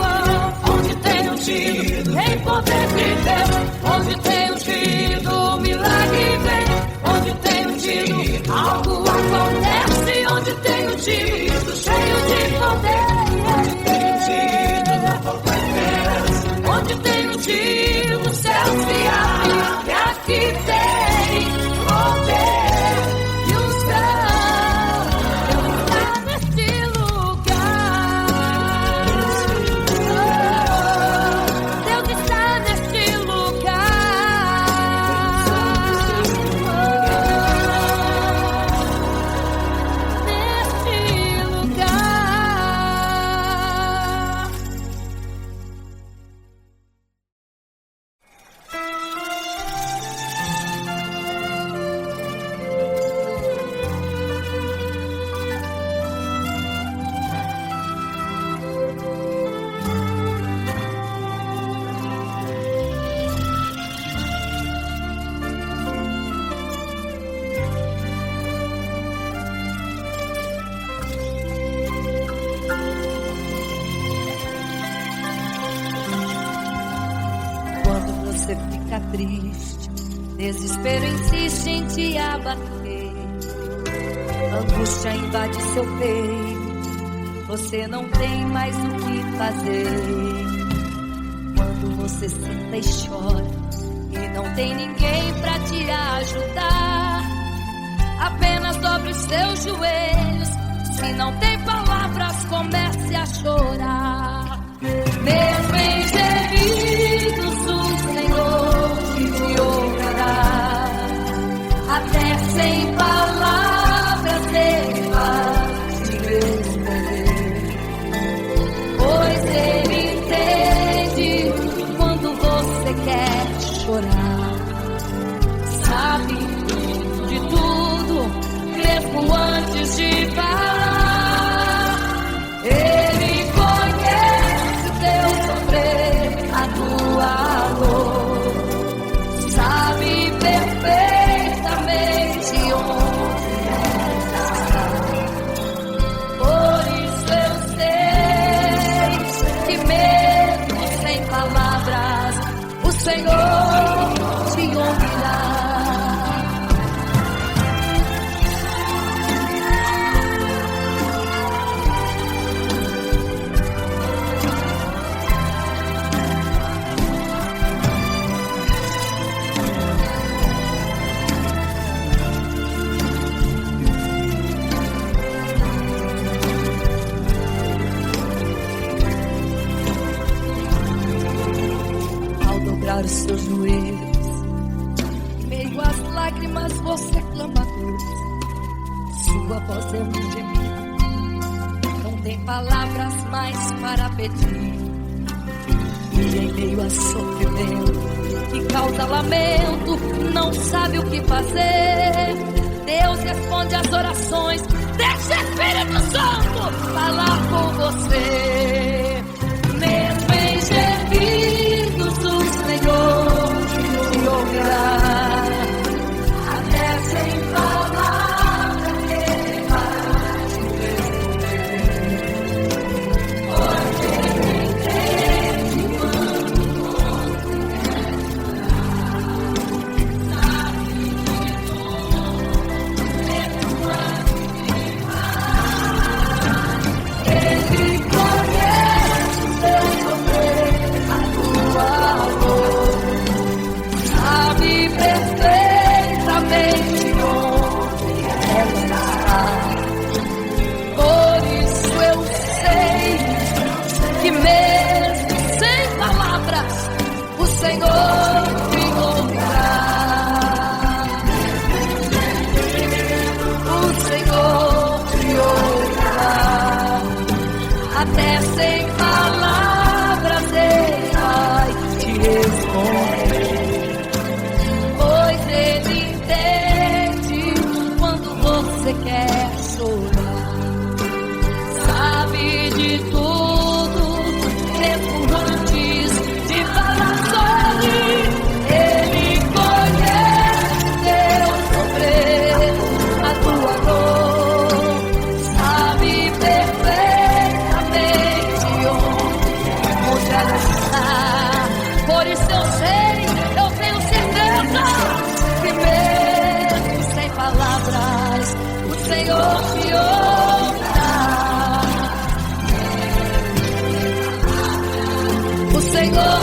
[SPEAKER 2] oh. Onde tem um tiro, tem poder de Deus. Onde tem um tiro, milagre vem. Onde tem um tiro, algo acontece. Onde tem um tiro, cheio de poder. Onde tem um tiro, não falta esperança. Onde tem um tiro, o céu se abre. E aqui tem poder e o céu está neste lugar.
[SPEAKER 1] você fica triste, desespero insiste em te abater, angústia invade seu peito, você não tem mais o que fazer. Quando você senta e chora e não tem ninguém pra te ajudar, apenas dobre os seus joelhos. Se não tem palavras, comece a chorar. Mesmo em gemidos, o Senhor te ouvirá. Até sem palavras Ele vai te responder, pois Ele entende quando você quer chorar. Sabe de tudo, mesmo antes de falar. Ele conhece o teu sofrer, a tua dor. Sabe perfeitamente onde está. Por isso eu sei que mesmo sem palavras, o Senhor te ouvirá. Os seus joelhos, em meio às lágrimas você clama a Deus. Sua voz é um gemido, não tem palavras mais para pedir. E em meio a sofrimento que causa lamento, não sabe o que fazer. Deus responde às orações, deixa o Espírito Santo falar com você. Mesmo em gemidos, o Senhor te ouvirá. Até sem palavras Ele vai te responder, pois Ele entende quando você quer chorar. Sabe de tudo, mesmo antes de falar. Ele conhece o teu sofrer, a tua dor. Sabe perfeitamente onde ela está. Por isso eu sei que mesmo sem palavras, o Senhor te ouvirá. O Senhor te ouvirá. Até sem palavras Ele vai te responder, pois Ele entende quando você quer chorar. Sabe de tudo, mesmo antes de falar sobre. Ele conhece teu sofrer, a tua dor. Sabe perfeitamente onde ela está. Por isso eu sei, eu tenho certeza que mesmo sem palavras, o Senhor te ouvirá. O Senhor